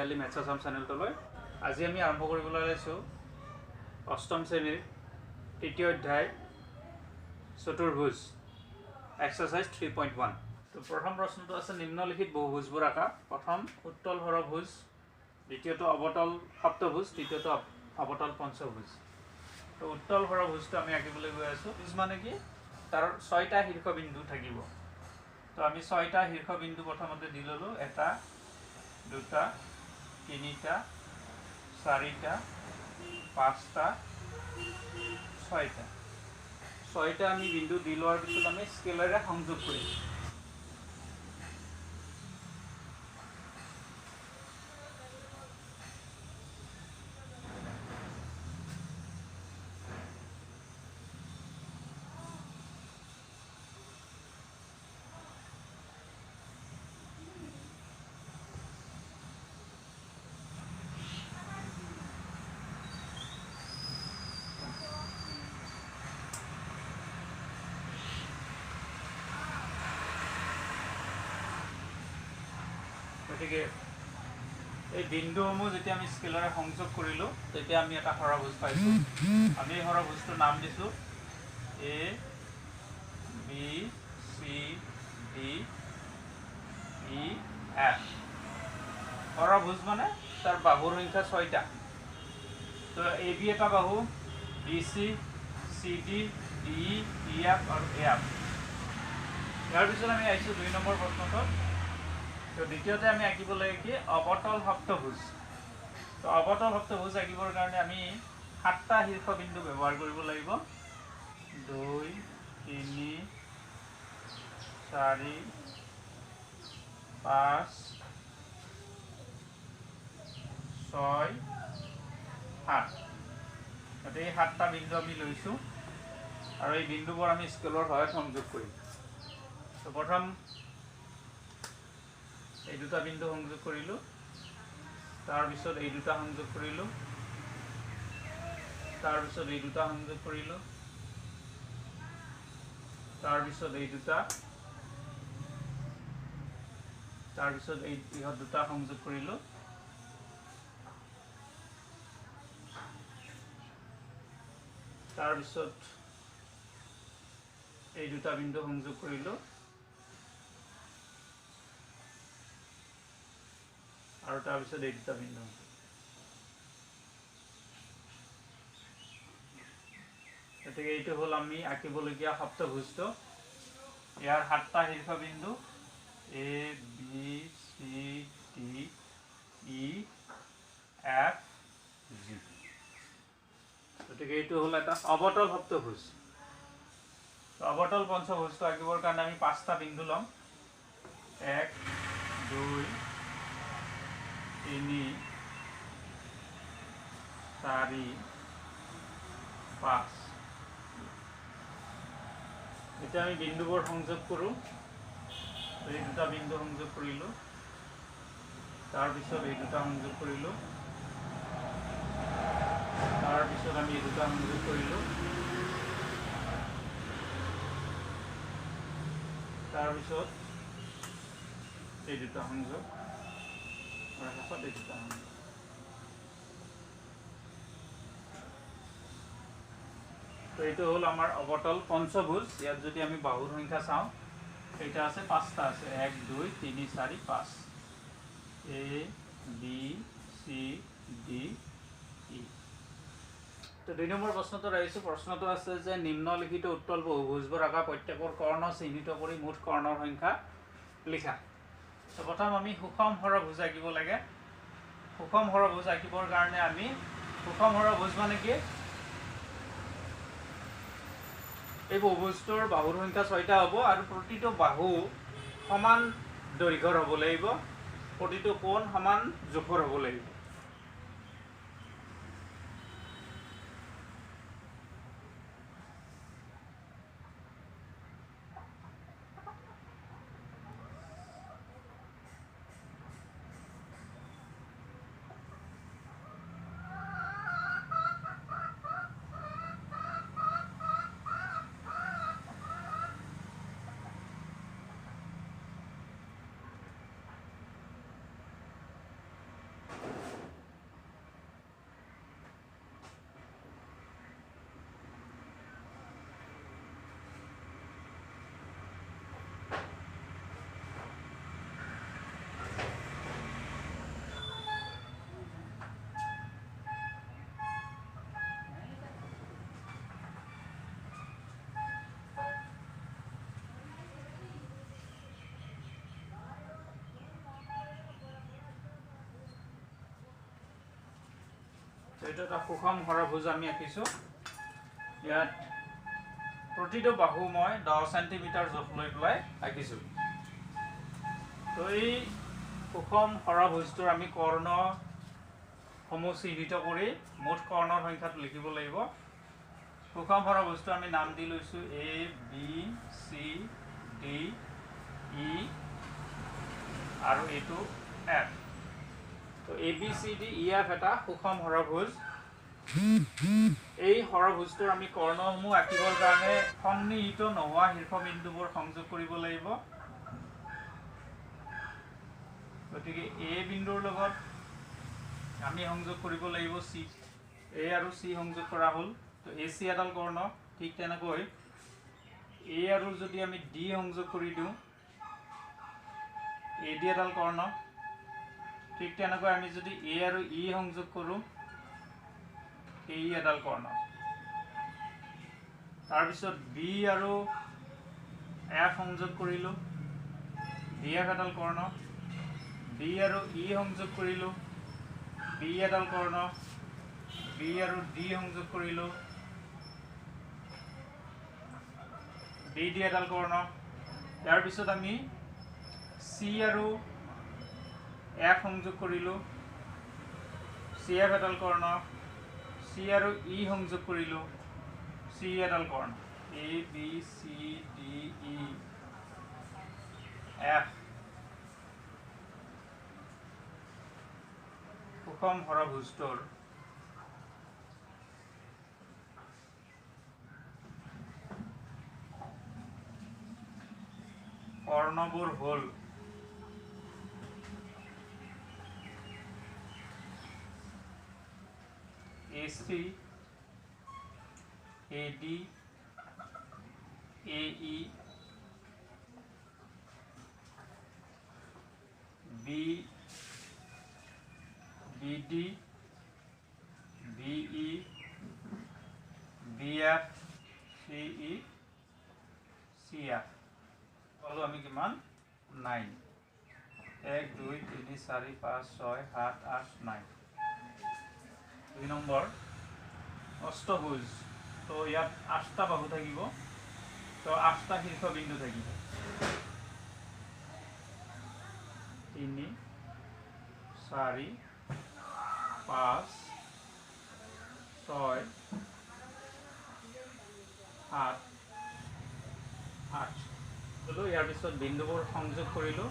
Piyali maths Assam চেনেলটোলৈ আজি আমি আৰম্ভ কৰিবলৈ লৈছোঁ অষ্টম শ্ৰেণীৰ তৃতীয় অধ্যায় চতুৰ্ভুজ এক্সাৰসাইজ 3.1। তো প্ৰথম প্ৰশ্নটো আছে নিম্নলিখিত বহুভুজবোৰ আঁকা। প্ৰথম উত্তল হৰভুজ, দ্বিতীয়টো অৱতল সপ্তভুজ, তৃতীয়টো অৱতল পঞ্চভুজ। তো উত্তল হৰভুজটো আমি আঁকিবলৈ গৈ আছোঁ। ভুজ মানে কি, তাৰ 6টা শীৰ্ষবিন্দু থাকিব। তো আমি 6টা শীৰ্ষবিন্দু প্ৰথমতে দি ল'লোঁ, 1 2 3 4 5 6টা আমি বিন্দু দি লোৱাৰ পিছত আমি স্কেলেৰে সংযোগ কৰিম। গতিকে এই বিন্দুসমূহ যেতিয়া আমি স্কেলেৰে সংযোগ কৰিলোঁ তেতিয়া আমি এটা হৰভুজ পাইছোঁ। আমি এই হৰভুজটোৰ নাম দিছোঁ A B C D E F। হৰভুজ মানে তাৰ বাহুৰ সংখ্যা 6টা। তো A B এটা বাহু, B C C D D E F আৰু A F। ইয়াৰ পিছত আমি আহিছোঁ 2 নম্বৰ প্ৰশ্নটোত। তো দ্বিতীয়তে আমি আঁকিব লাগে কি, অৱতল সপ্তভুজ। তো অৱতল সপ্তভুজ আঁকিবৰ কাৰণে আমি 7টা শীৰ্ষবিন্দু ব্যৱহাৰ কৰিব লাগিব। 2 3 4 5 6 7। গতিকে এই 7টা বিন্দু আমি লৈছোঁ আৰু এই বিন্দুবোৰ আমি স্কেলৰ সহায়ত সংযোগ কৰিম। তো প্ৰথম এই দুটা বিন্দু সংযোগ কৰিলোঁ, তাৰপিছত এই দুটা সংযোগ কৰিলোঁ, তাৰপিছত এই দুটা সংযোগ কৰিলোঁ, তাৰপিছত এই দুটা, তাৰপিছত এই ইহঁত দুটা সংযোগ কৰিলোঁ, তাৰপিছত এই দুটা বিন্দু সংযোগ কৰিলোঁ আৰু তাৰপিছত এই দুটা বিন্দু। গতিকে এইটো হ'ল আমি আঁকিবলগীয়া সপ্তভুজটো। ইয়াৰ 7টা শীৰ্ষবিন্দু A B C D E F G। গতিকে এইটো হ'ল এটা অৱতল সপ্তভুজ। অৱতল পঞ্চভুজটো আঁকিবৰ কাৰণে আমি 5টা বিন্দু ল'ম। 1 2 3 4 5। এতিয়া আমি বিন্দুবোৰ সংযোগ কৰোঁ। এই দুটা বিন্দু সংযোগ কৰিলোঁ, তাৰপিছত এই দুটা সংযোগ কৰিলোঁ, তাৰপিছত আমি এই দুটা সংযোগ কৰিলোঁ, তাৰপিছত এই দুটা সংযোগ আৰু শেষত এই দুটা সংযোগ। তো এইটো হ'ল আমাৰ অৱতল পঞ্চভুজ। ইয়াত যদি আমি বাহুৰ সংখ্যা চাওঁ, এইটা আছে 5টা আছে, 1 2 3 4 5। A B C D E। তো 2 নম্বৰ প্ৰশ্নটো আহিছোঁ। প্ৰশ্নটো আছে যে নিম্নলিখিত উত্তল বহুভুজবোৰ আঁকা, প্ৰত্যেকৰ কৰ্ণ চিহ্নিত কৰি মুঠ কৰ্ণৰ সংখ্যা লিখা। তো প্ৰথম আমি সুষম হৰভুজ আঁকিব লাগে। সুষম হৰভুজ আঁকিবৰ কাৰণে আমি, সুষম হৰভুজ মানে কি, এই বহুভুজটোৰ বাহুৰ সংখ্যা 6টা হ'ব আৰু প্ৰতিটো বাহু সমান দৈৰ্ঘ্যৰ হ'ব লাগিব, প্ৰতিটো কোণ সমান জোখৰ হ'ব লাগিব। এইটো এটা সুষম হৰভুজ আমি আঁকিছোঁ। ইয়াত প্ৰতিটো বাহু মই 10 সেণ্টিমিটাৰ জোখ লৈ পেলাই আঁকিছোঁ। তো এই সুষম হৰভুজটোৰ আমি কৰ্ণসমূহ চিহ্নিত কৰি মুঠ কৰ্ণৰ সংখ্যাটো লিখিব লাগিব। সুষম হৰভুজটো আমি নাম দি লৈছোঁ A B C D E আৰু এইটো F। তো A B C D E F এটা সুষম হৰভুজ। এই হৰভুজটোৰ আমি কৰ্ণসমূহ আঁকিবৰ কাৰণে সন্নিহিত নোহোৱা শীৰ্ষবিন্দুবোৰ সংযোগ কৰিব লাগিব। গতিকে A বিন্দুৰ লগত আমি সংযোগ কৰিব লাগিব C। A আৰু C সংযোগ কৰা হ'ল। তো AC এডাল কৰ্ণ। ঠিক তেনেকৈ A আৰু যদি আমি D সংযোগ কৰি দিওঁ AD এডাল কৰ্ণ। ঠিক তেনেকৈ আমি যদি A আৰু E সংযোগ কৰোঁ AE এডাল কৰ্ণ। তাৰপিছত B আৰু F সংযোগ কৰিলোঁ BF এডাল কৰ্ণ। B আৰু E সংযোগ কৰিলোঁ BE এডাল কৰ্ণ। B আৰু D সংযোগ কৰিলোঁ BD এডাল কৰ্ণ। ইয়াৰ পিছত আমি C আৰু F সংযোগ কৰিলোঁ CF এডাল কৰ্ণ। C আৰু E সংযোগ কৰিলোঁ CE এডাল কৰ্ণ। A B C D E F সুষম হৰভুজটোৰ কৰ্ণবোৰ হ'ল AC AD AE BD BE BF CE CF। পালোঁ আমি কিমান 9। 1 2 3 4 5 6 7 8 9। 2 নম্বৰ অষ্টভুজ। তো ইয়াত 8টা বাহু থাকিব। তো 8টা শীৰ্ষবিন্দু থাকিব। 3 4 5 6 7 8। ইয়াৰ পিছত বিন্দুবোৰ সংযোগ কৰিলোঁ।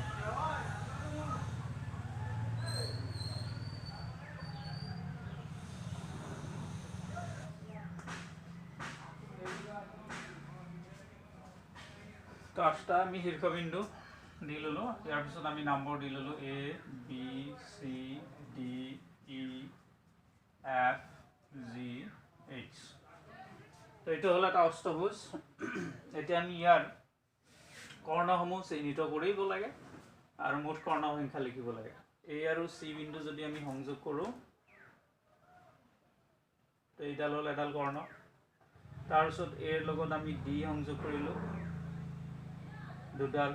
তো 8টা আমি শীৰ্ষবিন্দু দি ল'লোঁ। ইয়াৰ পিছত আমি নম্বৰ দি ল'লোঁ A B C D E F G H। তো এইটো হ'ল এটা অষ্টভুজ। এতিয়া আমি ইয়াৰ কৰ্ণসমূহ চিহ্নিত কৰিব লাগে আৰু মুঠ কৰ্ণ সংখ্যা লিখিব লাগে। A আৰু C বিন্দু যদি আমি সংযোগ কৰোঁ তো এইডাল হ'ল এডাল কৰ্ণ। তাৰপিছত A ৰ লগত আমি D সংযোগ কৰিলোঁ দুডাল।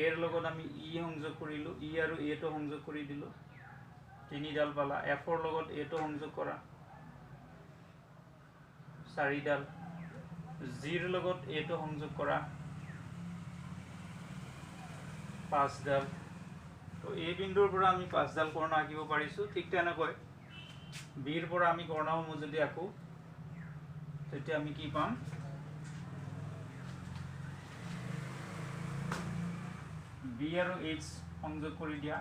A ৰ লগত আমি E সংযোগ কৰিলোঁ E আৰু A টো সংযোগ কৰি দিলোঁ 3ডাল পালা। F ৰ লগত A টো সংযোগ কৰা 4ডাল। G ৰ লগত A টো সংযোগ কৰা 5ডাল। তো এই বিন্দুৰ পৰা আমি 5ডাল কৰ্ণ আঁকিব পাৰিছোঁ। ঠিক তেনেকৈ B ৰ পৰা আমি কৰ্ণসমূহ যদি আঁকো তেতিয়া আমি কি পাম B আৰু H সংযোগ কৰি দিয়া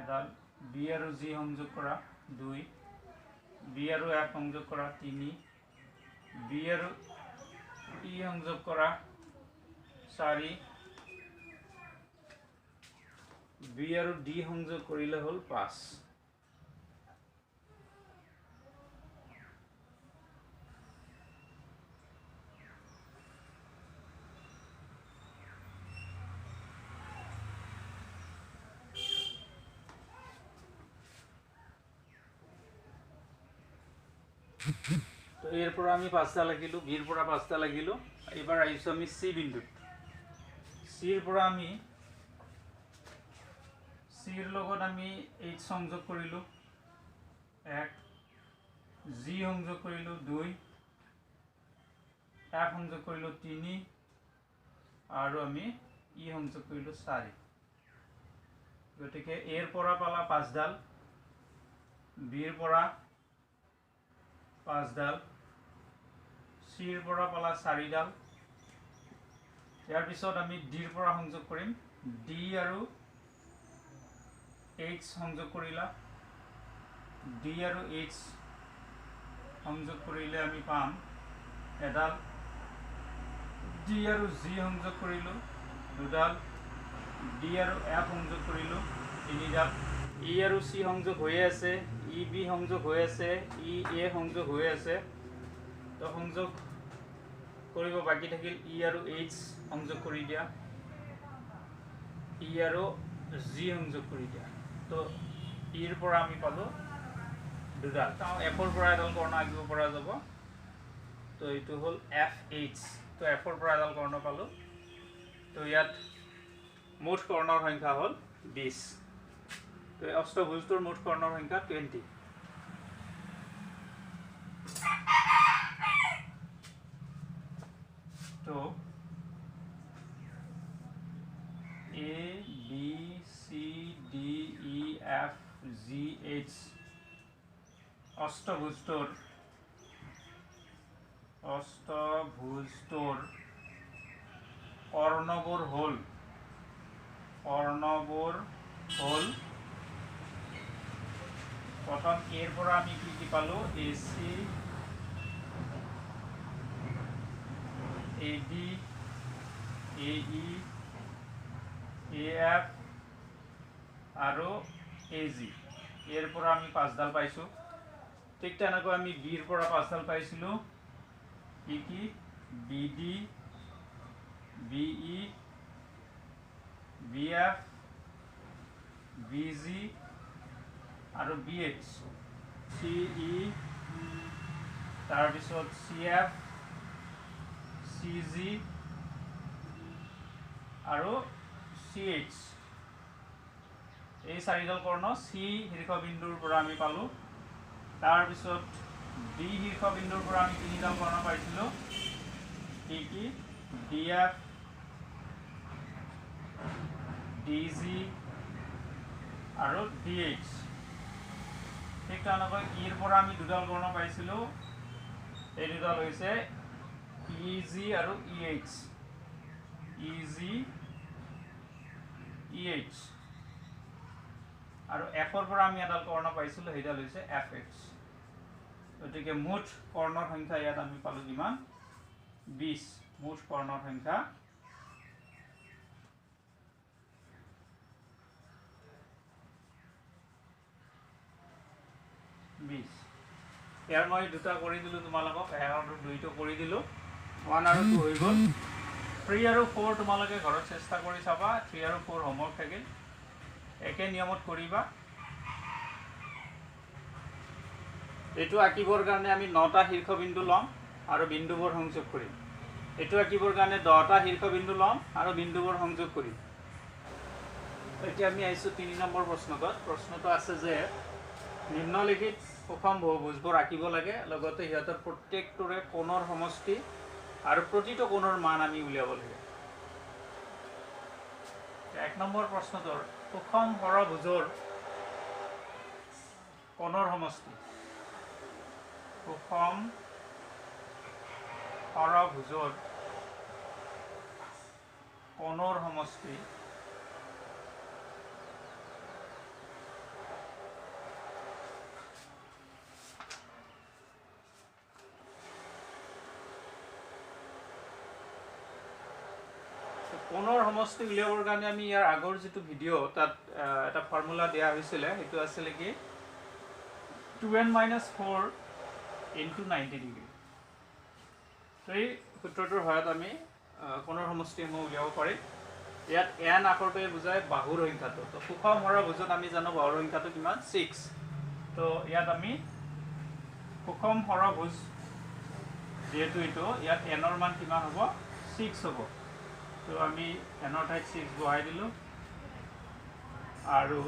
এডাল। B আৰু G সংযোগ কৰা 2। B আৰু F সংযোগ কৰা 3। B আৰু E সংযোগ কৰা 4। B আৰু D সংযোগ কৰিলে হ'ল 5। তো এৰ পৰা আমি 5টা লাগিলোঁ। বিৰ পৰা 5টা লাগিলোঁ। এবাৰ আহিছোঁ আমি C বিন্দুত। চিৰ পৰা আমি চিৰ লগত আমি এইচ সংযোগ কৰিলোঁ 1, জি সংযোগ কৰিলোঁ 2, এফ সংযোগ কৰিলোঁ 3 আৰু আমি ই সংযোগ কৰিলোঁ 4। গতিকে এৰ পৰা পালা 5ডাল, বিৰ পৰা 5ডাল, চিৰ পৰা পালা 4ডাল। ইয়াৰ পিছত আমি ডিৰ পৰা সংযোগ কৰিম, ডি আৰু এইচ সংযোগ কৰিলা, ডি আৰু এইচ সংযোগ কৰিলে আমি পাম এডাল, ডি আৰু জি সংযোগ কৰিলোঁ 2ডাল, ডি আৰু এফ সংযোগ কৰিলোঁ 3ডাল, ই আৰু চি সংযোগ হৈয়ে আছে, ই বি সংযোগ হৈ আছে, ই এ সংযোগ হৈ আছে। তো সংযোগ কৰিব বাকী থাকিল ই আৰু এইচ সংযোগ কৰি দিয়া, ই আৰু জি সংযোগ কৰি দিয়া। তো ইৰ পৰা আমি পালোঁ 2ডাল। এফৰ পৰা এডাল কৰ্ণ আঁকিব পৰা যাব। তো এইটো হ'ল এফ এইচ। তো এফৰ পৰা এডাল কৰ্ণ পালোঁ। তো ইয়াত মুঠ কৰ্ণৰ সংখ্যা হ'ল 20। তো অষ্টভুজটোৰ মুঠ কৰ্ণৰ সংখ্যা 20। তো A B C D E F G H অষ্টভুজটোৰ কৰ্ণবোৰ হ'ল প্ৰথম এৰ পৰা আমি কি পালোঁ, A C, A D, A E, A F আৰু এ জি। এৰ পৰা আমি 5ডাল পাইছোঁ। ঠিক তেনেকৈ আমি বিৰ পৰা 5ডাল পাইছিলোঁ, কি কি, B D, B E, B F, B G আৰু বি এইচ, চি ই, তাৰপিছত চি এফ, চি জি আৰু চি এইচ। এই 4ডাল কৰ্ণ চি শীৰ্ষবিন্দুৰ পৰা আমি পালোঁ। তাৰপিছত ডি শীৰ্ষবিন্দুৰ পৰা আমি 3ডাল কৰ্ণ পাইছিলোঁ, কি কি, ডি এফ, ডি জি আৰু ডি এইচ। ঠিক তেনেকৈ ইৰ পৰা আমি 2ডাল কৰ্ণ পাইছিলোঁ। এই 2ডাল হৈছে ই জি আৰু ই এইচ, ই জি, ই এইচ। আৰু এফৰ পৰা আমি এডাল কৰ্ণ পাইছিলোঁ, সেইডাল হৈছে এফ এইচ। গতিকে মুঠ কৰ্ণৰ সংখ্যা ইয়াত আমি পালোঁ কিমান, 20। মুঠ কৰ্ণৰ সংখ্যা 20। ইয়াৰ মই দুটা কৰি দিলোঁ তোমালোকক, 1 আৰু 2টো কৰি দিলোঁ, 1 আৰু 2 হৈ গ'ল। 3 আৰু 4 তোমালোকে ঘৰত চেষ্টা কৰি চাবা, 3 আৰু 4 হোমৱৰ্ক থাকিল, একে নিয়মত কৰিবা। এইটো আঁকিবৰ কাৰণে আমি 9টা শীৰ্ষবিন্দু ল'ম আৰু বিন্দুবোৰ সংযোগ কৰিম। এইটো আঁকিবৰ কাৰণে 10টা শীৰ্ষবিন্দু ল'ম আৰু বিন্দুবোৰ সংযোগ কৰিম। এতিয়া আমি আহিছোঁ 3 নম্বৰ প্ৰশ্নটোত। প্ৰশ্নটো আছে যে নিম্নলিখিত সুষম বহুভুজবোৰ আঁকিব লাগে, লগতে সিহঁতৰ প্ৰত্যেকটোৰে কোণৰ সমষ্টি আৰু প্ৰতিটো কোণৰ মান আমি উলিয়াব লাগে। 1 নম্বৰ প্ৰশ্নটোৰ সুষম ষড়ভুজৰ কোণৰ সমষ্টি, সুষম ষড়ভুজৰ কোণৰ সমষ্টি কোণৰ সমষ্টি উলিয়াবৰ কাৰণে আমি ইয়াৰ আগৰ যিটো ভিডিঅ' তাত এটা ফৰ্মুলা দিয়া হৈছিলে, সেইটো আছিলে কি 2n-4 × 90 ডিগ্ৰী। সেই সূত্ৰটোৰ সহায়ত আমি কোণৰ সমষ্টিসমূহ উলিয়াব পাৰিম। ইয়াত n আখৰটোৱে বুজায় বাহুৰ সংখ্যাটো। তো সুষম ষড়ভুজত আমি জানো বাহুৰ সংখ্যাটো কিমান, 6। তো ইয়াত আমি সুষম ষড়ভুজ যিহেতু এইটো, ইয়াত n-ৰ মান কিমান হ'ব, 6 হ'ব। তো আমি n-ৰ ঠাইত 6 বহাই দিলোঁ আৰু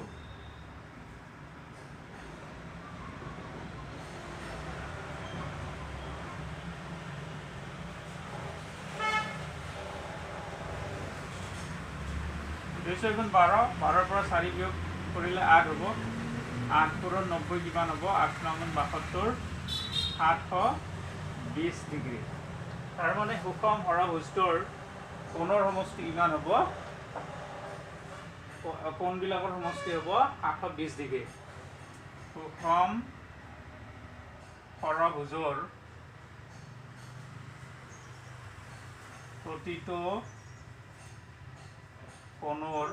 দুইশ গুণ 12 12 পৰা 4 বিয়োগ কৰিলে 8 হ'ব 8 পূৰণ 90 কিমান হ'ব 8 9 গুণ 72 720 ডিগ্ৰী তাৰ মানে সুষম হৰভুজটোৰ কোণৰ সমষ্টি কিমান হ'ব কোণবিলাকৰ সমষ্টি হ'ব 720 ডিগ্ৰী সুষম হৰভুজৰ প্ৰতিটো কোণৰ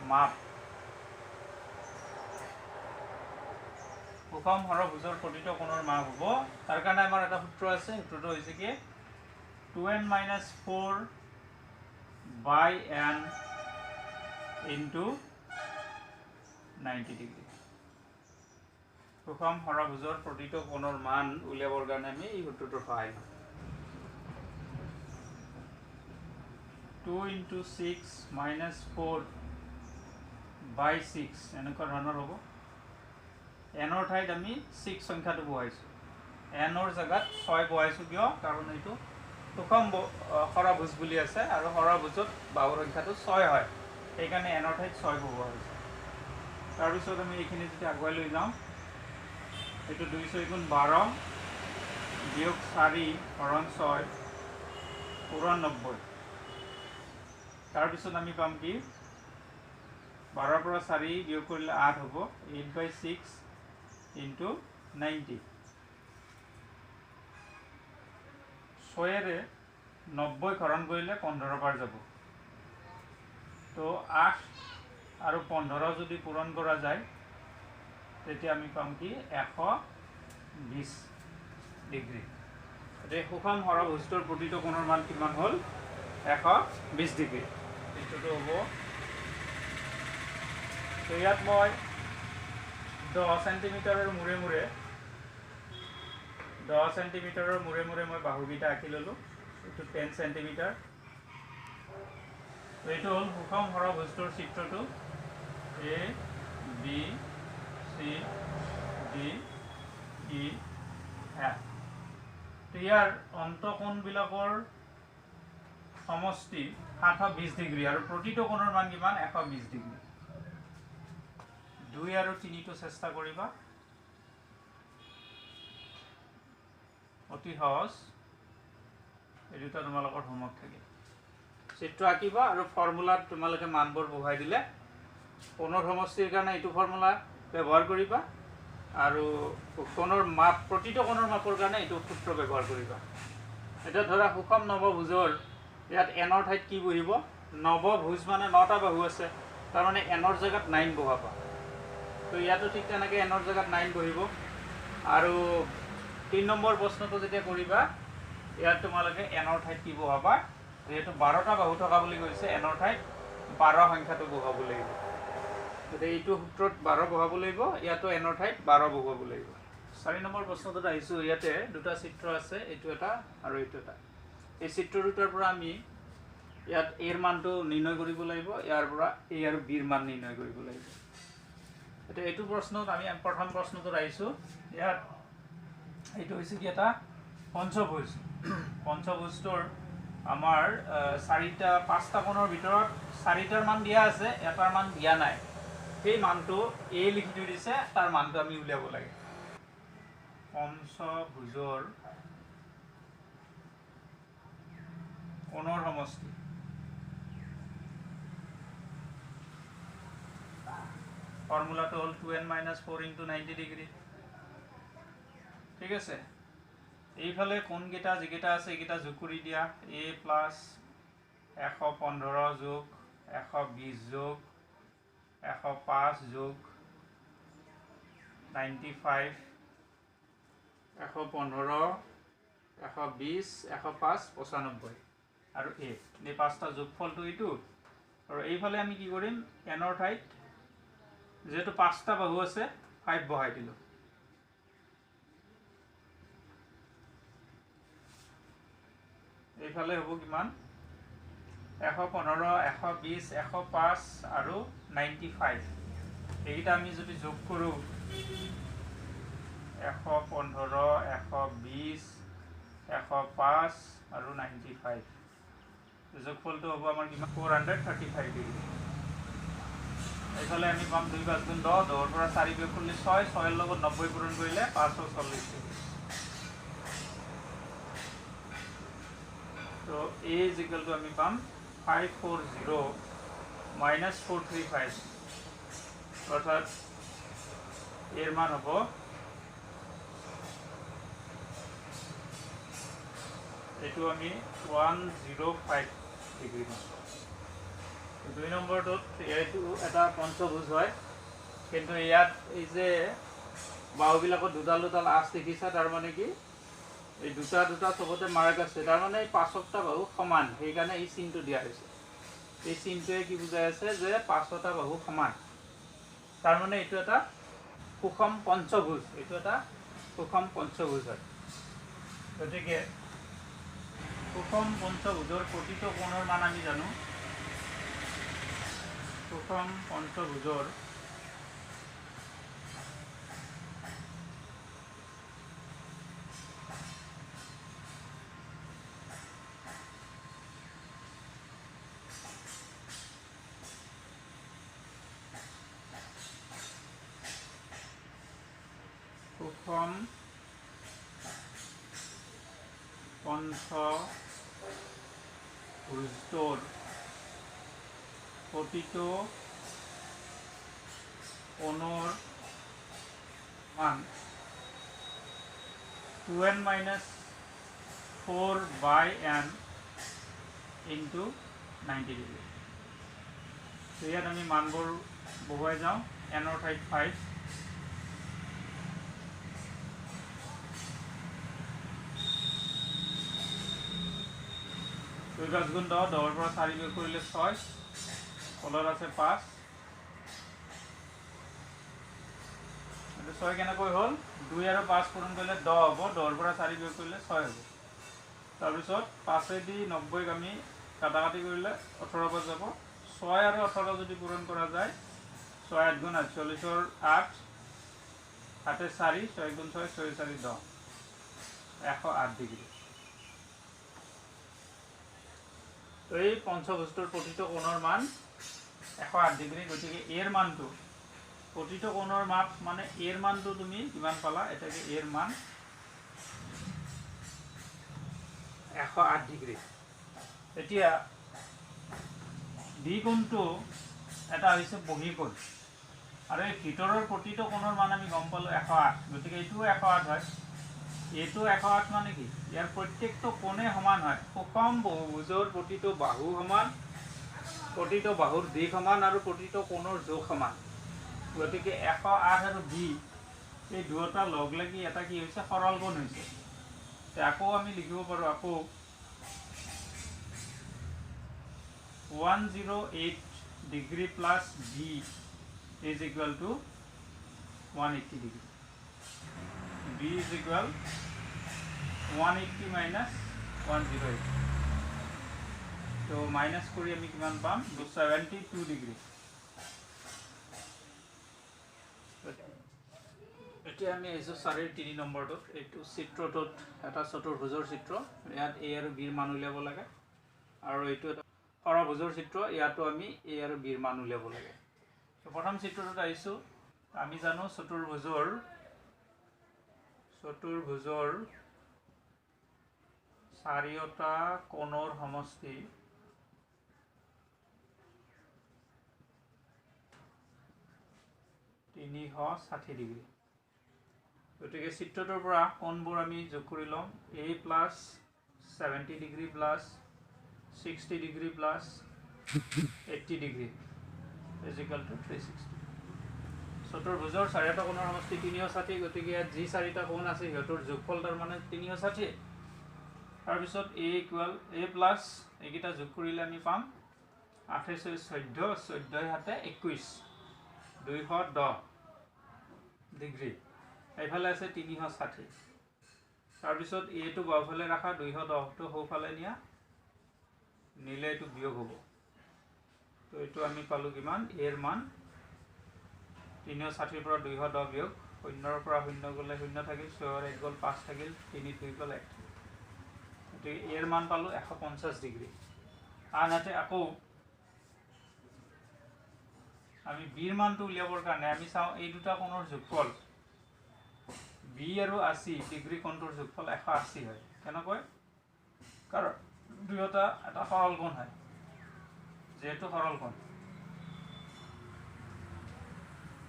মাপ সুষম হৰভুজৰ প্ৰতিটো কোণৰ মাপ হ'ব তাৰ কাৰণে আমাৰ এটা সূত্ৰ আছে সূত্ৰটো হৈছে কি 2n - 4 by n into 90 degree সুষম হৰভুজৰ প্ৰতিটো কোণৰ মান উলিয়াবৰ কাৰণে আমি এই সূত্ৰটোৰ সহায় লওঁ 2 into 6 minus 4 by 6 এনেকুৱা ধৰণৰ হ'ব এনৰ ঠাইত আমি 6 সংখ্যাটো বহাইছোঁ এনৰ জায়গাত 6 বহাইছোঁ কিয় কাৰণ এইটো সুষম হৰভুজ বুলি আছে আৰু হৰভুজত বাহুৰ সংখ্যাটো 6 হয় সেইকাৰণে এনৰ ঠাইত 6 বহোৱা হৈছে তাৰপিছত আমি এইখিনি যদি আগুৱাই লৈ যাওঁ এইটো 200 গুণ 12 বিয়োগ 4 হৰণ 6 পূৰণ 90 তাৰপিছত আমি পাম কি 12 পৰা 4 বিয়োগ কৰিলে 8 হ'ব 8/6 into 90 6ৰে 90 হৰণ কৰিলে 15 পাৰ যাব তো 8 আৰু 15 যদি পূৰণ কৰা যায় তেতিয়া আমি পাম কি 120 ডিগ্ৰী এতিয়া সুষম হৰভুজটোৰ প্ৰতিটো কোণৰ মান কিমান হ'ল 120 ডিগ্ৰী এইটোতো হ'ব তো ইয়াত মই 10 সেন্টিমিটাৰৰ মূৰে মূৰে 10 সেন্টিমিটাৰৰ মূৰে মূৰে মই বাহুকেইটা আঁকি ল'লোঁ এইটো 10 সেন্টিমিটাৰ এইটো হ'ল সুষম হৰভুজটোৰ চিত্ৰটো A B C D E F তো ইয়াৰ অন্তঃকোণবিলাকৰ সমষ্টি 720 ডিগ্ৰী আৰু প্ৰতিটো কোণৰ মান কিমান 120 ডিগ্ৰী 2 আৰু 3 টো চেষ্টা কৰিবা অতি সহজ এই দুটা তোমালোকৰ হোমৱৰ্ক থাকে চিত্ৰ আঁকিবা আৰু ফৰ্মুলাত তোমালোকে মানবোৰ বহাই দিলে কোণৰ সমষ্টিৰ কাৰণে এইটো ফৰ্মুলা ব্যৱহাৰ কৰিবা আৰু কোণৰ মাপ প্ৰতিটো কোণৰ মাপৰ কাৰণে এইটো সূত্ৰ ব্যৱহাৰ কৰিবা এটা ধৰা সুষম নৱভুজৰ ইয়াত এনৰ ঠাইত কি বহিব নৱভুজ মানে 9টা বাহু আছে তাৰ মানে এনৰ জায়গাত 9 বহাবা তো ইয়াতো ঠিক তেনেকৈ এনৰ জায়গাত 9 বহিব আৰু 3 নম্বৰ প্ৰশ্নটো যেতিয়া কৰিবা ইয়াত তোমালোকে এনৰ ঠাইত কি বহাবা যেহেতু 12টা বাহু থকা বুলি কৈছে এনৰ ঠাইত 12 সংখ্যাটো বহাব লাগিব গতিকে এইটো সূত্ৰত 12 বহাব লাগিব ইয়াতো এনৰ ঠাইত 12 বহাব লাগিব 4 নম্বৰ প্ৰশ্নটোত আহিছোঁ ইয়াতে দুটা চিত্ৰ আছে এইটো এটা আৰু এইটো এটা এই চিত্ৰ দুটাৰ পৰা আমি ইয়াত এৰ মানটো নিৰ্ণয় কৰিব লাগিব ইয়াৰ পৰা এ আৰু বিৰ মান নিৰ্ণয় কৰিব লাগিব এতিয়া এইটো প্ৰশ্নত আমি প্ৰথম প্ৰশ্নটোত আহিছোঁ ইয়াত এইটো হৈছে কি এটা পঞ্চভুজ পঞ্চভুজটোৰ আমাৰ 5টা কোণৰ ভিতৰত 4টাৰ মান দিয়া আছে এটাৰ মান দিয়া নাই সেই মানটো এ লিখি থৈ দিছে তাৰ মানটো আমি উলিয়াব লাগে পঞ্চভুজৰ কোণৰ সমষ্টি ফৰ্মুলাটো হ'ল 2n - 4 into 90 ডিগ্ৰী ঠিক আছে এইফালে কোণকেইটা যিকেইটা আছে এইকেইটা যোগ কৰি দিয়া a + 115 যোগ 120 যোগ 105 যোগ 95 115 120 105 95 আৰু a এই পাঁচটা যোগফলটো এইটো আৰু এইফালে আমি কি কৰিম এনৰ ঠাইত যেহেতু 5টা বাহু আছে 5 বহাই দিলোঁ এইফালে হ'ব কিমান 115, 120, 105 আৰু 95 এইকেইটা আমি যদি যোগ কৰোঁ 115, 120, 105 আৰু 95 যোগফলটো হ'ব আমাৰ কিমান 435 ডিগ্ৰী। এইফালে আমি পাম 2 × 5 = 10, 10ৰ পৰা 4 বিয়োগ কৰিলে 6, 6ৰ লগত 90 পূৰণ কৰিলে 540 ডিগ্ৰী। তো A = আমি পাম 540 - 435 অৰ্থাৎ এৰ মান হব এইটো আমি 105 ডিগ্ৰি মান। 2 নম্বৰটোত এইটো এটা পঞ্চভুজ হয়, কিন্তু ইয়াত এই যে বাহুবিলাকত দুডাল দুডাল আঁচ দেখিছা, তাৰ মানে কি এই দুটা দুটা চবতে মাৰ্ক আছে, তাৰ মানে এই 5টা বাহু সমান, সেইকাৰণে এই চিনটো দিয়া হৈছে। এই চিনটোৱে কি বুজাই আছে যে 5টা বাহু সমান, তাৰ মানে এইটো এটা সুষম পঞ্চভুজ, এইটো এটা সুষম পঞ্চভুজ হয়। গতিকে সুষম পঞ্চভুজৰ প্ৰতিটো কোণৰ মান আমি জানো। সুষম পঞ্চভুজৰ সুষম পঞ্চভুজৰ প্ৰতিটো কোণৰ মান 2n - 4/n × 90 ডিগ্ৰী। তো ইয়াত আমি মানবোৰ বহুৱাই যাওঁ, n ৰ ঠাইত 5, 2 × 5 = 10, 10ৰ পৰা 4 বিয়োগ কৰিলে 6, তলত আছে 5, 6 কেনেকৈ হ'ল, 2 আৰু 5 পূৰণ কৰিলে 10 হ'ব, 10ৰ পৰা 4 বিয়োগ কৰিলে 6 হ'ব। তাৰপিছত 5দি 90ক আমি কাটাকাটি কৰিলে 18 পৰা যাব, 6 আৰু 18 যদি পূৰণ কৰা যায় 6 × 8 = 48ৰ 8, 8 × 4, 6 × 6, 6 × 4 = 10, 108 ডিগ্ৰী। তো এই পঞ্চভুজটোৰ প্ৰতিটো কোণৰ মান 108 ডিগ্ৰী। গতিকে এৰ মানটো প্ৰতিটো কোণৰ মাপ মানে এৰ মানটো তুমি কিমান পালা, এটাকে এৰ মান 108 ডিগ্ৰী। এতিয়া বি কোণটো এটা হৈছে বহিঃকোণ, আৰু এই ভিতৰৰ প্ৰতিটো কোণৰ মান আমি গম পালোঁ 108, গতিকে এইটোও 108 হয়, এইটো 108 মানে কি, ইয়াৰ প্ৰত্যেকটো কোণে সমান হয়। সুষম বহুভুজৰ প্ৰতিটো বাহু সমান, প্ৰতিটো বাহুৰ দিশ সমান আৰু প্ৰতিটো কোণৰ যোগ সমান। গতিকে 108 আৰু বি এই দুয়োটা লগ লাগি এটা কি হৈছে, সৰল কোণ হৈছে। আকৌ আমি লিখিব পাৰোঁ, আকৌ 108 degree plus B is equal to 180 degree. B is equal 180 - 108, তো মাইনাছ কৰি আমি কিমান পাম, 72 ডিগ্ৰী। এতিয়া আমি আহিছোঁ 4.3 নম্বৰটোত। এইটো চিত্ৰটোত এটা চতুৰ্ভুজৰ চিত্ৰ, ইয়াত এ আৰু বিৰ মান উলিয়াব লাগে, আৰু এইটো এটা ষড়ভুজৰ চিত্ৰ, ইয়াতো আমি এ আৰু বিৰ মান উলিয়াব লাগে। প্ৰথম চিত্ৰটোত আহিছোঁ, আমি জানো চতুৰ্ভুজৰ চাৰিওটা কোণৰ সমষ্টি 360 ডিগ্ৰী। গতিকে চিত্ৰটোৰ পৰা কোণবোৰ আমি যোগ কৰি ল'ম, a + 70 degree + 60 degree + 80 degree is equal two 360। চতুৰ্ভুজৰ চাৰিটা কোণৰ সমষ্টি 360, গতিকে ইয়াত যি চাৰিটা কোণ আছে সিহঁতৰ যোগফল তাৰ মানে 360। তাৰপিছত a + এইকেইটা যোগ কৰিলে আমি পাম 8 × 4 = 14, 14 × 7 = 21, 210 ডিগ্ৰী। এইফালে আছে 360, তাৰপিছত এটো বাওঁফালে ৰাখা, 210টো সোঁফালে নিয়া, নিলে এইটো বিয়োগ হ'ব। তো এইটো আমি পালোঁ কিমান, এৰ মান 360 পৰা 210 বিয়োগ 0 পৰা 0 গ'লে 0 থাকিল, 6 1 গ'ল 5 থাকিল, 3 2 গ'ল 1 থাকিল। গতিকে এৰ মান পালোঁ 150 ডিগ্ৰী। আনহাতে আকৌ আমি বিৰ মানটো উলিয়াবৰ কাৰণে আমি চাওঁ এই দুটা কোণৰ যোগফল বি আৰু 80 ডিগ্ৰী কোণটোৰ যোগফল 180 হয়। কেনেকৈ? কাৰণ দুয়োটা এটা সৰল কোণ হয়, যিহেতু সৰল কোণ।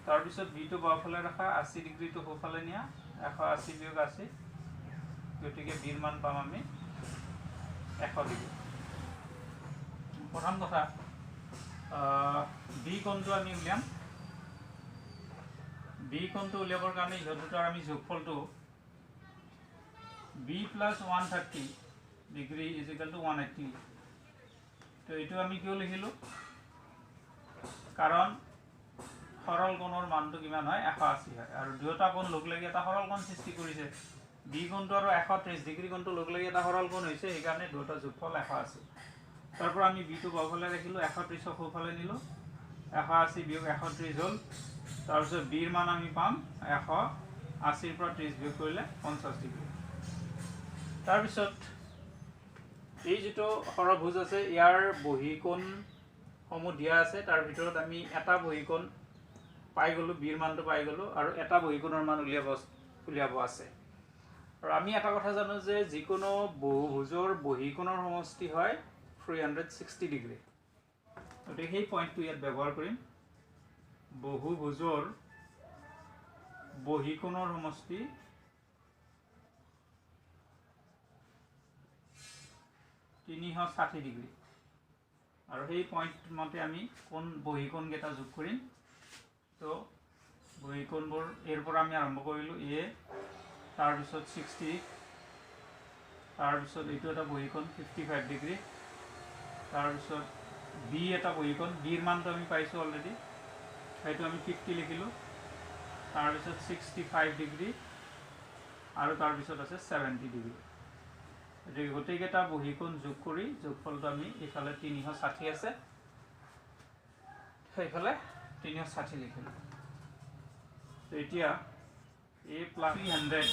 তাৰপিছত বিটো বাওঁফালে ৰখা, 80 ডিগ্ৰীটো সোঁফালে নিয়া, 180 বিয়োগ 80, গতিকে বিৰ মান পাম আমি 100 ডিগ্ৰী। প্ৰথম কথা বি কোণটো আমি উলিয়াম। বি কোণটো উলিয়াবৰ কাৰণে ইহঁত দুটাৰ আমি যোগফলটো B plus 130 degree is equal to 180। তো এইটো আমি কিয় লিখিলোঁ? কাৰণ সৰল কোণৰ মানটো কিমান হয়, 180 হয়, আৰু দুয়োটা কোণ লগ লাগি এটা সৰল কোণ সৃষ্টি কৰিছে। বি কোণটো আৰু 130 ডিগ্ৰী কোণটো লগ লাগি এটা সৰল কোণ হৈছে, সেইকাৰণে দুয়োটা যোগফল 180। তাৰ পৰা আমি বিটো বাওঁফালে ৰাখিলোঁ, 130ক সোঁফালে নিলোঁ, 180 বিয়োগ 130 হ'ল। তাৰপিছত বিৰ মান আমি পাম 180ৰ পৰা 30 বিয়োগ কৰিলে 50 ডিগ্ৰী। তাৰপিছত এই যিটো সৰভুজ আছে ইয়াৰ বহীকোণসমূহ দিয়া আছে, তাৰ ভিতৰত আমি এটা বহীকোণ পাই গ'লোঁ, বিৰ মানটো পাই গ'লোঁ, আৰু এটা বহীকোণৰ মান উলিয়াব আছে। আৰু আমি এটা কথা জানো যে যিকোনো বহুভুজৰ বহীকোণৰ সমষ্টি হয় 360 ডিগ্ৰী। গতিকে সেই পইণ্টটো ইয়াত ব্যৱহাৰ কৰিম। বহুভুজৰ বহীকোণৰ সমষ্টি 360 ডিগ্ৰী, আৰু সেই পইণ্ট মতে আমি কোন বহীকোণকেইটা যোগ কৰিম। তো বহীকোণবোৰ এৰ পৰা আমি আৰম্ভ কৰিলোঁ, এ, তাৰপিছত 60, তাৰপিছত এইটো এটা বহীকোণ 55 ডিগ্ৰী, তাৰপিছত বি এটা বহীকোণ, বিৰ মানটো আমি পাইছোঁ অলৰেডি, সেইটো আমি 50 লিখিলোঁ, তাৰপিছত 65 ডিগ্ৰী, আৰু তাৰপিছত আছে 70 ডিগ্ৰী। গতিকে গোটেইকেইটা বহীকোণ যোগ কৰি যোগফলটো আমি এইফালে 360 আছে, সেইফালে 360 লিখিলোঁ। তো এতিয়া এ প্লাছ 300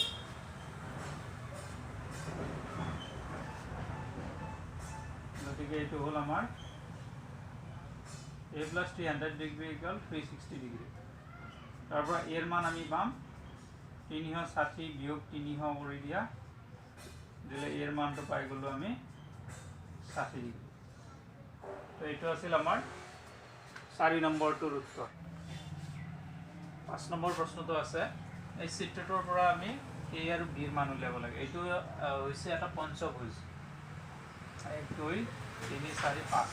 গতিকে এইটো হ'ল আমাৰ A plus 300 degree equal 360 degree. তাৰ পৰা এৰ মান আমি পাম 360 বিয়োগ 300 কৰি দিয়া দিলে এৰ মানটো পাই গ'লোঁ আমি 60 ডিগ্ৰী। তো এইটো আছিল আমাৰ 4 নম্বৰটোৰ উত্তৰ। 5 নম্বৰ প্ৰশ্নটো আছে, এই চিত্ৰটোৰ পৰা আমি এ আৰু বিৰ মান উলিয়াব লাগে। এইটো হৈছে এটা পঞ্চভুজ, 1 2 3 4 5,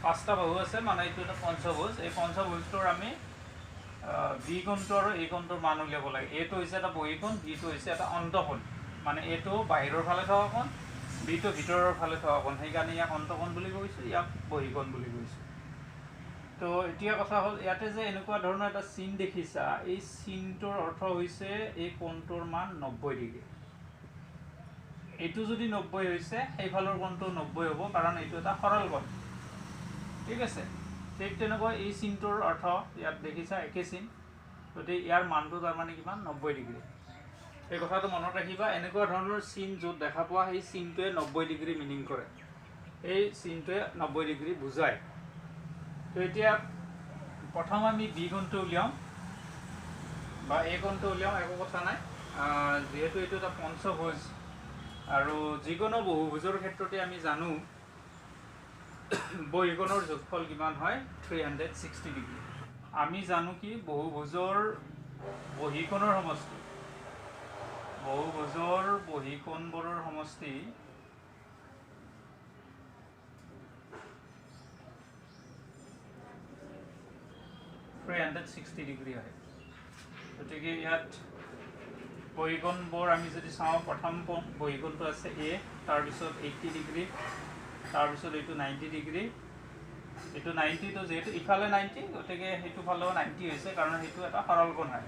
5টা বাহু আছে, মানে এইটো এটা পঞ্চভুজ। এই পঞ্চভুজটোৰ আমি বি কোণটো আৰু এই কোণটোৰ মান উলিয়াব লাগে। এটো হৈছে এটা বহীকোণ, বিটো হৈছে এটা অন্তঃকোণ, মানে এইটো বাহিৰৰ ফালে থকা কোণ, বিটো ভিতৰৰ ফালে থকা কোণ, সেইকাৰণে ইয়াক অন্তঃকোণ বুলি কৈছোঁ, ইয়াক বহীকোণ বুলি কৈছোঁ। তো এতিয়া কথা হ'ল, ইয়াতে যে এনেকুৱা ধৰণৰ এটা চিন দেখিছা, এই চিনটোৰ অৰ্থ হৈছে এই কোণটোৰ মান 90 ডিগ্ৰী। এইটো যদি 90 হৈছে, সেইফালৰ কোণটো 90 হ'ব, কাৰণ এইটো এটা সৰল কোণ। ঠিক আছে, ঠিক তেনেকৈ এই চিনটোৰ অৰ্থ ইয়াত দেখিছা একে চিন, গতিকে ইয়াৰ মানটো তাৰমানে কিমান, 90 ডিগ্ৰী। এই কথাটো মনত ৰাখিবা, এনেকুৱা ধৰণৰ চিন য'ত দেখা পোৱা সেই চিনটোৱে 90 ডিগ্ৰী মিনিং কৰে, এই চিনটোৱে 90 ডিগ্ৰী বুজায়। তো এতিয়া প্ৰথম আমি বি কোণটো উলিয়াওঁ বা এ কোণটো উলিয়াওঁ, একো কথা নাই, যিহেতু এইটো এটা পঞ্চভুজ, আৰু যিকোনো বহুভুজৰ ক্ষেত্ৰতে আমি জানো বহীকোণৰ যোগফল কিমান হয়, 360 ডিগ্ৰী। আমি জানো কি বহুভুজৰ বহীকোণৰ সমষ্টি, বহুভুজৰ বহীকোণবোৰৰ সমষ্টি 360 ডিগ্ৰী হয়। গতিকে ইয়াত বহীকোণবোৰ আমি যদি চাওঁ, প্ৰথম বহীকোণটো আছে এ, তাৰপিছত 80 ডিগ্ৰী, তাৰপিছত এইটো 90 ডিগ্ৰী, এইটো 90টো যিহেতু ইফালে 90, গতিকে সেইটো ফালেও 90 হৈছে, কাৰণ সেইটো এটা সৰল কোণ হয়।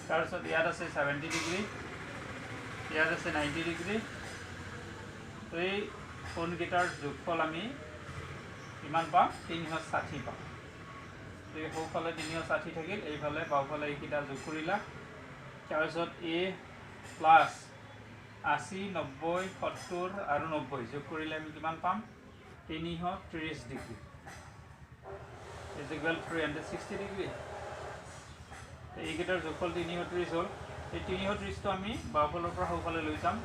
তাৰপিছত ইয়াত আছে 70 ডিগ্ৰী, ইয়াত আছে 90 ডিগ্ৰী। তো এই কোণকেইটাৰ যোগফল আমি কিমান পাম 360 পাম এই সোঁফালে 360 থাকিল এইফালে বাওঁফালে এইকেইটা যোগ কৰিলা তাৰপিছত a প্লাছ 80 90 70 আৰু 90 যোগ কৰিলে আমি কিমান পাম 330 degree is equal to 360 degree এইকেইটাৰ যোগফল 330 হ'ল এই 330 টো আমি বাওঁফালৰ পৰা সোঁফালে লৈ যাম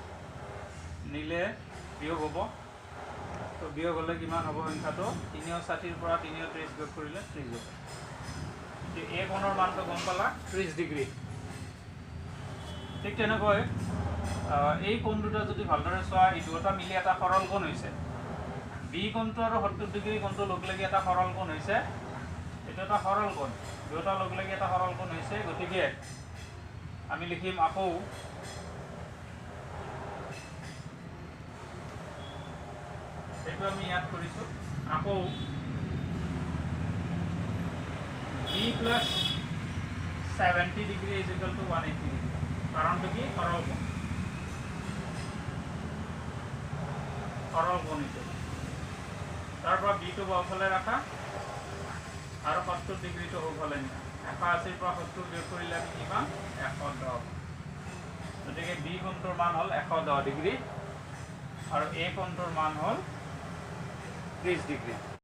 নিলে বিয়োগ হ'ব তো বিয়োগ হ'লে কিমান হ'ব সংখ্যাটো 360 ৰ পৰা 330 যোগ কৰিলে 30 হ'ব তো a কোণৰ মানটো গম পালা 30 ডিগ্ৰী ঠিক তেনেকৈ এই কোণ দুটা যদি ভালদৰে চোৱা এই দুটা মিলি এটা সৰল কোণ হৈছে b কোণটো আৰু 70 ডিগ্ৰী কোণটো লগ লাগি এটা সৰল কোণ হৈছে এটা এটা সৰল কোণ দুটা লগ লাগি এটা সৰল কোণ হৈছে গতিকে আমি লিখিম আকৌ এইটো আমি ইয়াত কৰিছো আকৌ b plus 70 degree is equal to 180 degree কাৰণটো কি সৰল কোণ এইটো তাৰ পৰা b টো বাওঁফালে ৰাখা আৰু 70 ডিগ্ৰীটো সোঁফালে নিয়া 180 ৰ পৰা 70 বিয়োগ কৰিলে আমি কি পাম 110 গতিকে b কোণটোৰ মান হ'ল 110 ডিগ্ৰী আৰু a কোণটোৰ মান হ'ল 30 ডিগ্ৰী